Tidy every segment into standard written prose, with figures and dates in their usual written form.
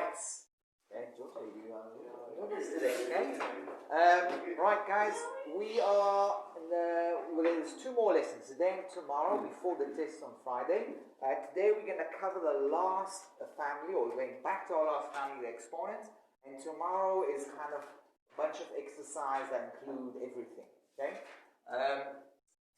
Right. Okay, George, you are this today, okay? Right, guys, we are there's 2 more lessons today and tomorrow before the test on Friday. Today we're going to cover the last family, or we're going back to our last family, the exponents, and tomorrow is kind of a bunch of exercise that include everything, okay?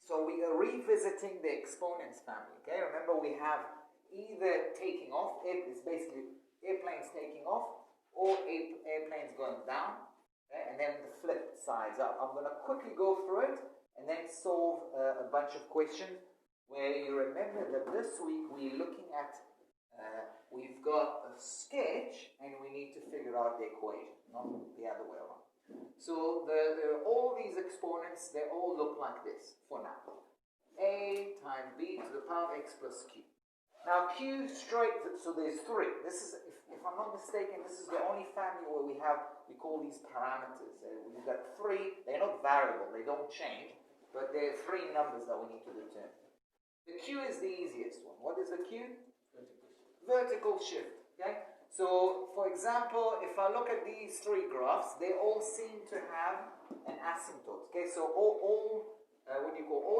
So we are revisiting the exponents family, okay? Remember, we have either taking off, it's basically airplanes taking off, or airplanes going down, okay? And then the flip sides up. I'm going to quickly go through it and then solve a bunch of questions where you remember that this week we're looking at, we've got a sketch and we need to figure out the equation, not the other way around. So all these exponents, they all look like this for now. A times b to the power of x plus q. Now q straight, so there's 3. This is, if I'm not mistaken, this is the only family where we call these parameters. We've got 3, they're not variable, they don't change, but there are 3 numbers that we need to determine. The q is the easiest one. What is the q? Vertical shift, okay? So, for example, if I look at these 3 graphs, they all seem to have an asymptote, okay? So all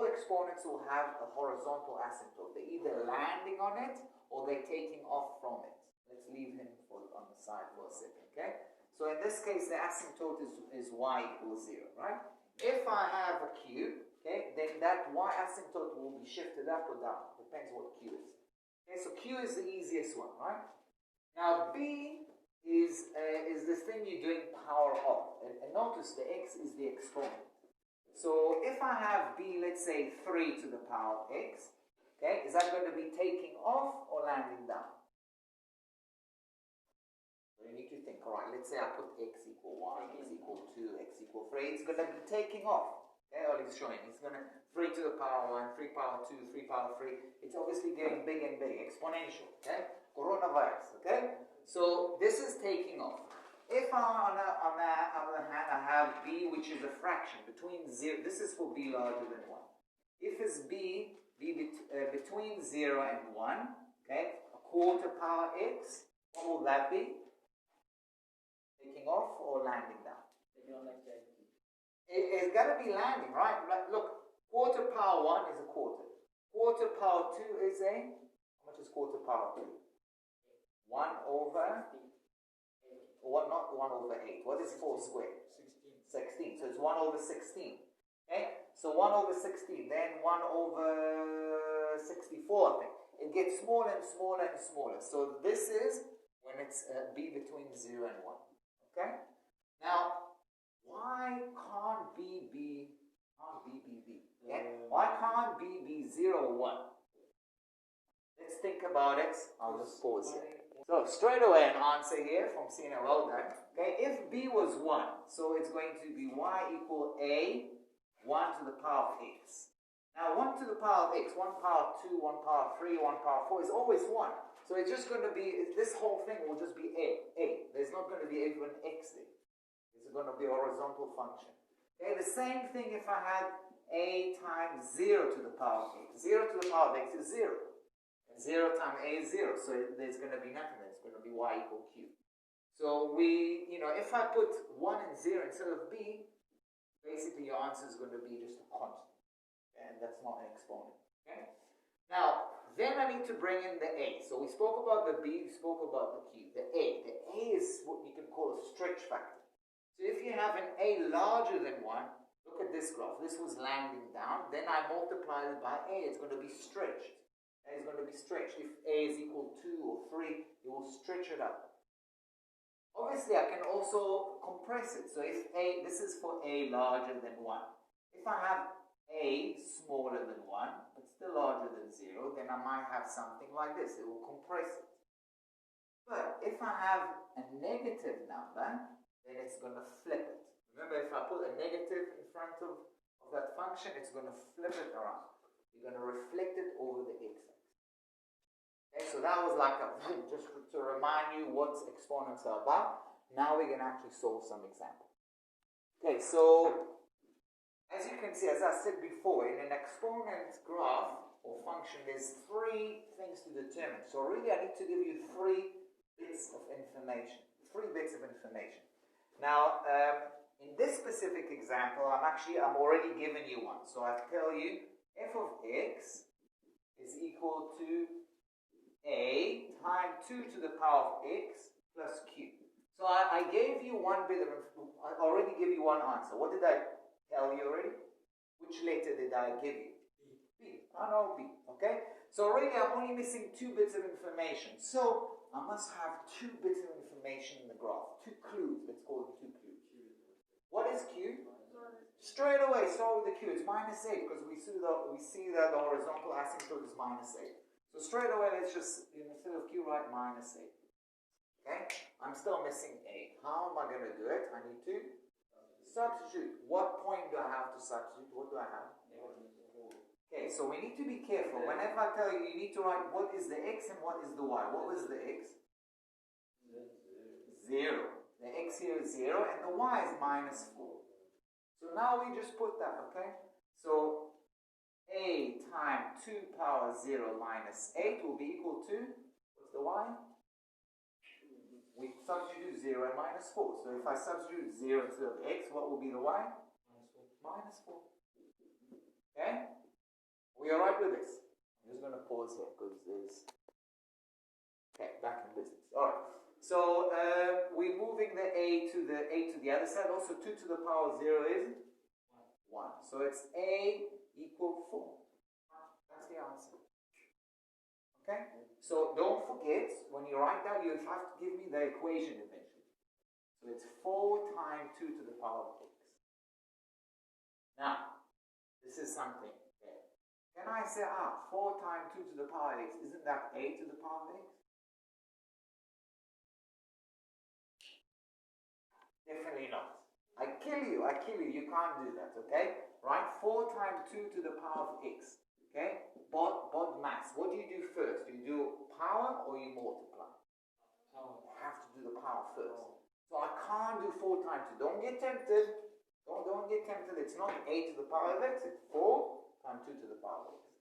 exponents will have a horizontal asymptote. They're either landing on it or they're taking off from it. Let's leave him on the side for a second, okay? So in this case, the asymptote is y equals 0, right? If I have a q, okay, then that y asymptote will be shifted up or down. Depends what q is. Okay, so q is the easiest one, right? Now b is this thing you're doing power of. And notice the x is the exponent. So if I have b, let's say 3 to the power of x, okay, is that going to be taking off or landing down? So you need to think, all right, let's say I put x equal 1, x equal 2, x equal 3, it's going to be taking off. Okay, all he's showing, it's going to 3 to the power 1, 3 power 2, 3 power 3, it's obviously getting big and big, exponential, okay? Coronavirus, okay? So this is taking off. If on the other hand I have b, which is a fraction between 0, this is for b larger than 1. If it's b between 0 and 1, okay, a quarter power x, what will that be? Taking off or landing down? It's got to be landing, right? Look, quarter power 1 is a quarter. Quarter power 2 is a, how much is quarter power 2? 1 over, or not 1 over 8. What is 4 squared? 16. So it's 1 over 16. Okay? So 1 over 16, then 1 over 64, I think. It gets smaller and smaller and smaller. So this is when it's b between 0 and 1. Okay? Now, why can't b be b? Okay? Why can't b be 0 or 1? Let's think about it. I'll just pause here. So straight away an answer here from Sina, well done. Okay, if b was 1, so it's going to be y equal a 1 to the power of x. Now 1 to the power of x, 1 power 2, 1 power 3, 1 power 4 is always 1. So it's just going to be, this whole thing will just be a. There's not going to be even x there. It's going to be a horizontal function. Okay, the same thing if I had a times 0 to the power of x. 0 to the power of x is 0. 0 times a is 0, so there's going to be nothing. It's going to be y equal q. So if I put 1 and 0 instead of b, basically your answer is going to be just a constant. And that's not an exponent. Okay? Now, then I need to bring in the a. So we spoke about the b, we spoke about the q. The a is what you can call a stretch factor. So if you have an a larger than 1, look at this graph. This was landing down. Then I multiply it by a. It's going to be stretched. A is going to be stretched. If a is equal to 2 or 3, it will stretch it up. Obviously, I can also compress it. So if a, this is for a larger than 1. If I have a smaller than 1, but still larger than 0, then I might have something like this. It will compress it. But if I have a negative number, then it's going to flip it. Remember, if I put a negative in front of that function, it's going to flip it around. You're going to reflect it over the x-axis. Okay, so that was like just to remind you what exponents are about. Now we're going to actually solve some examples. Okay, so as you can see, as I said before, in an exponent graph or function, there's 3 things to determine. So really I need to give you 3 bits of information. bits of information. Now, in this specific example, I'm already giving you one. So I tell you f of x is equal to a times 2 to the power of x plus q. So I gave you one bit of, I already gave you one answer. What did I tell you already? Which letter did I give you? B. I know B. Okay? So already I'm only missing 2 bits of information. So I must have 2 bits of information in the graph. 2 clues. Let's call them 2 clues. What is Q? Straight away, start with the Q. It's minus 8 because we see that the horizontal asymptote is minus 8. So straight away, let's just, instead of Q, write minus 8. Okay? I'm still missing 8. How am I going to do it? I need to substitute. What point do I have to substitute? What do I have? Okay, so we need to be careful. Whenever I tell you, you need to write what is the x and what is the y. What was the x? 0. The x here is 0 and the y is minus 4. So now we just put that, okay? So a times 2 power 0 minus 8 will be equal to, what's the y? We substitute 0 and minus 4. So if I substitute 0 instead of x, what will be the y? Minus 4. Okay? We are right with this? I'm just going to pause here because there's... Okay, back in business. Alright. So we're moving the a to the other side. Also 2 to the power 0 is 1. So it's a equal 4. That's the answer. Okay? So don't forget, when you write that, you have to give me the equation eventually. So it's 4 times 2 to the power of x. Now, this is something. Okay. Can I say, 4 times 2 to the power of x, isn't that a to the power of x? Definitely not. I kill you, you can't do that, okay? Right? 4 times 2 to the power of x, okay? Bod maths. What do you do first? Do you do power or you multiply? Power. You have to do the power first. So I can't do 4 times 2. Don't get tempted. Don't get tempted. It's not a to the power of x, it's 4 times 2 to the power of x.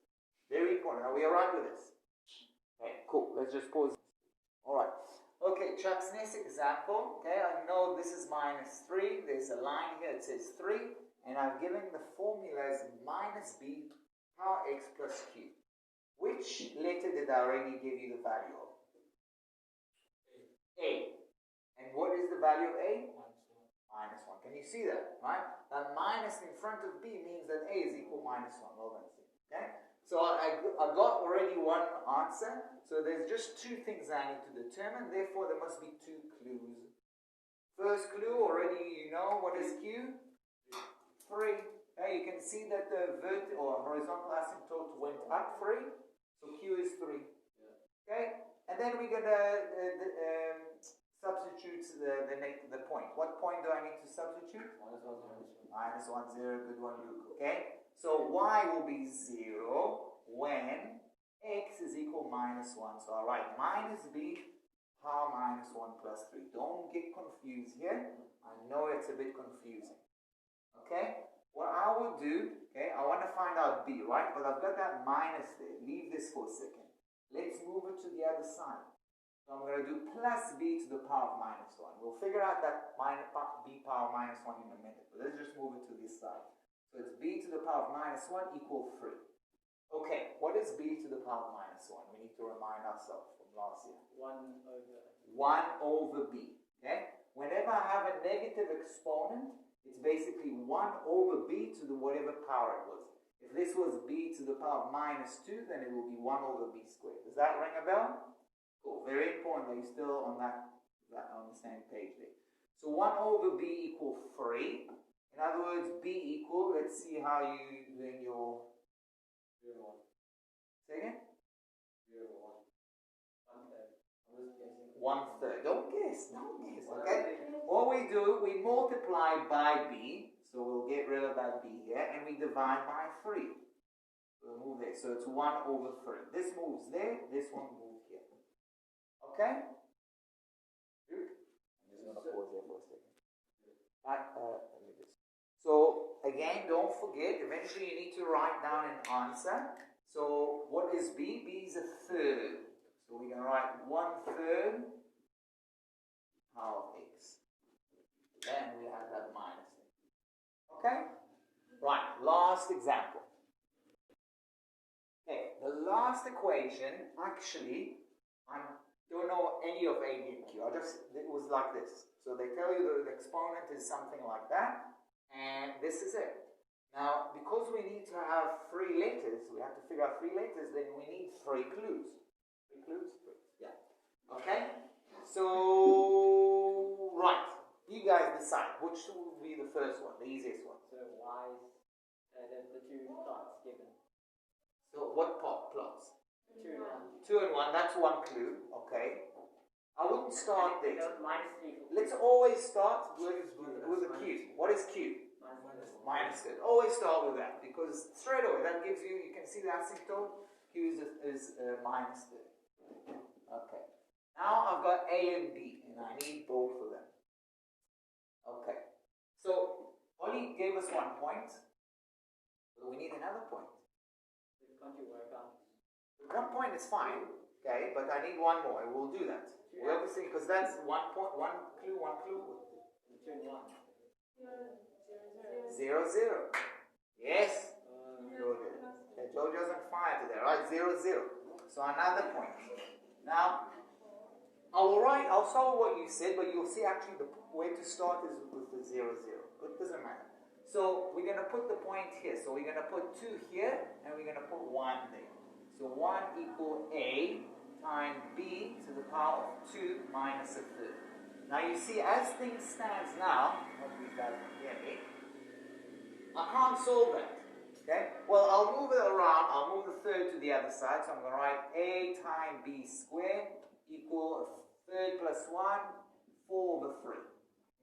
Very important. Are we alright with this? Okay, cool. Let's just pause. Alright. Okay, Chuck's next example, okay, I know this is minus 3, there's a line here that says 3, and I've given the formula as minus b power x plus q. Which letter did I already give you the value of? A. And what is the value of A? Minus 1. Can you see that, right? That minus in front of b means that A is equal minus 1. Well done, okay? So I got already one answer. So there's just 2 things I need to determine. Therefore, there must be 2 clues. First clue, already you know. What is Q? 3. Okay, you can see that the horizontal asymptote went up 3. So Q is 3. Okay? And then we're going to substitute the point. What point do I need to substitute? Minus 1, 0. Good one, Luke. Okay? So y will be 0 when x is equal minus 1. So I'll write minus b power minus 1 plus 3. Don't get confused here. I know it's a bit confusing. Okay? What I will do, okay, I want to find out b, right? But I've got that minus there. Leave this for a second. Let's move it to the other side. So I'm going to do plus b to the power of minus 1. We'll figure out that b power minus 1 in a minute. But let's just move it to this side. So it's b to the power of minus 1 equal 3. Okay, what is b to the power of minus 1? We need to remind ourselves from last year. 1 over b. Okay? Whenever I have a negative exponent, it's basically 1 over b to the whatever power it was. If this was b to the power of minus 2, then it will be 1 over b squared. Does that ring a bell? Cool. Very important that you're still on on the same page there. So 1 over b equals 3. In other words, b equal, let's see how you doing your 0, 1. Say again? 0, 1. 1/3. Don't guess, okay? What we do, we multiply by b, so we'll get rid of that b here, and we divide by 3. We'll move there, so it's 1 over 3. This moves there, this one moves here. Okay? Good? I'm just going to pause there for a second. So, again, don't forget, eventually you need to write down an answer. So, what is b? b is a third. So, we're going to write 1/3 power of x. Okay? Right, last example. Okay, the last equation, actually, I don't know any of A, B, and Q. It was like this. So they tell you the exponent is something like that, and this is it. Now, because we need to have 3 letters, we have to figure out 3 letters, then we need 3 clues. 3 clues? Yeah. Okay? So, right. You guys decide which will be the first one, the easiest one. So y is the 2 plots given. So what plots? 2 and 1. 2 and 1, that's 1 clue. Okay. I wouldn't start there. Minus 3. Let's always start with a Q. What is Q? Minus 2. Always start with that, because straight away that gives you, you can see the asymptote. Q is minus 2. Okay. Now I've got A and B, and I need both of them. Okay. So Ollie gave us 1 point, but we need another point. Can't you work out? 1 point is fine, okay, but I need 1 more, and we'll do that. We obviously, because that's 1 point, 1 clue, 1 clue. 2 and 1. 0, 0. Yes. Good. Okay, Jojo's on fire today, right? 0, 0. So another point. Now, I'll solve what you said, but you'll see actually the way to start is with the 0, 0. But it doesn't matter. So we're going to put the point here. So we're going to put 2 here, and we're going to put 1 there. So 1 equal A times B to the power of 2 minus a third. Now you see, as things stands now, hope you guys can hear me, I can't solve that. Okay? Well, I'll move it around. I'll move the third to the other side. So I'm going to write A times B squared equal a third plus 1, 4 over 3.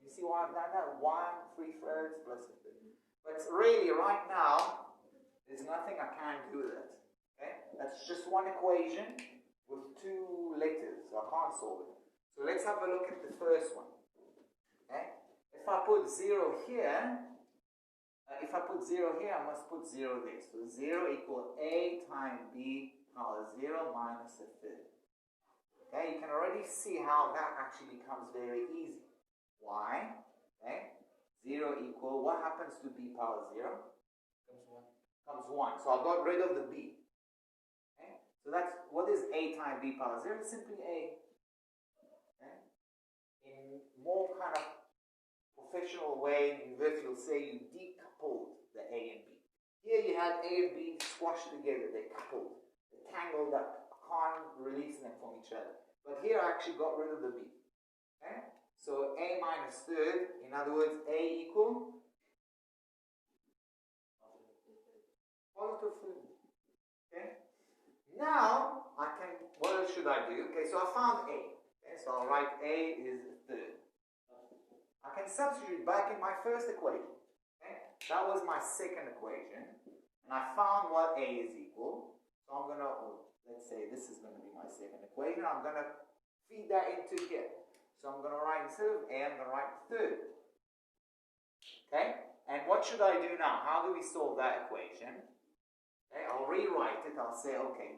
You see why I've done that? 1, 3 thirds plus a third. But really, right now, there's nothing I can do with it. Okay? That's just one equation with 2 letters. So I can't solve it. So let's have a look at the first one. Okay? If I put 0 here, I must put 0 there. So 0 equal A times B power 0 minus a third. Okay, you can already see how that actually becomes very easy. Why? Okay, 0 equal, what happens to B power 0? Comes 1. So I got rid of the B. Okay, so that's, what is A times B power 0? It's simply A. Okay? In more kind of professional way, in university, you'll say you decoupled the A and B. Here you had A and B squashed together, they're coupled, they're tangled up. I can't release them from each other. But here I actually got rid of the B. Okay? So A minus third, in other words, A equal positive third. Okay? Now I can, what else should I do? Okay, so I found A. Okay, so I'll write A is a third. I can substitute back in my first equation. Okay? That was my second equation. And I found what A is equal. So I'm going to, let's say this is going to be my second equation. I'm going to feed that into here. So I'm going to write, instead of A, I'm going to write third. Okay? And what should I do now? How do we solve that equation? Okay, I'll rewrite it. I'll say, okay,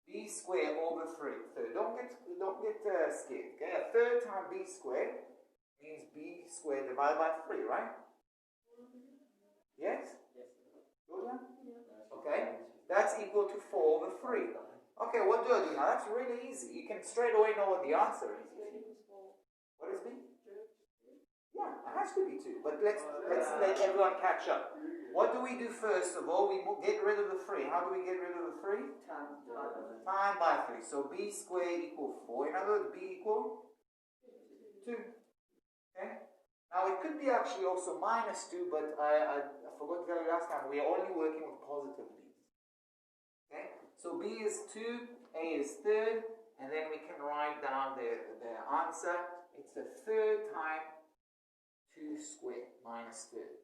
B squared over 3 third. Don't get scared. Okay? A third times B squared means B squared divided by 3, right? Yes? Yes. Good one? Okay. That's equal to 4 over 3. Okay, what do I do now? That's really easy. You can straight away know what the answer is. What is B? Yeah, it has to be 2. But let's let everyone catch up. What do we do first of all? We get rid of the 3. How do we get rid of the 3? Times by 3. So B squared equals 4. In other words, B equal 2. Okay? Now it could be actually also minus 2, but I forgot to tell you last time, we are only working with positive B's. Okay? So B is 2, A is third, and then we can write down the answer. It's a third times 2 squared minus third.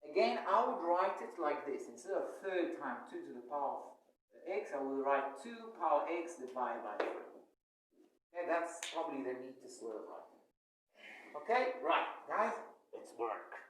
Again, I would write it like this. Instead of third times 2 to the power of x, I will write 2 power x divided by 3. Okay, that's probably the neatest way of writing. Okay, right, guys, let's work.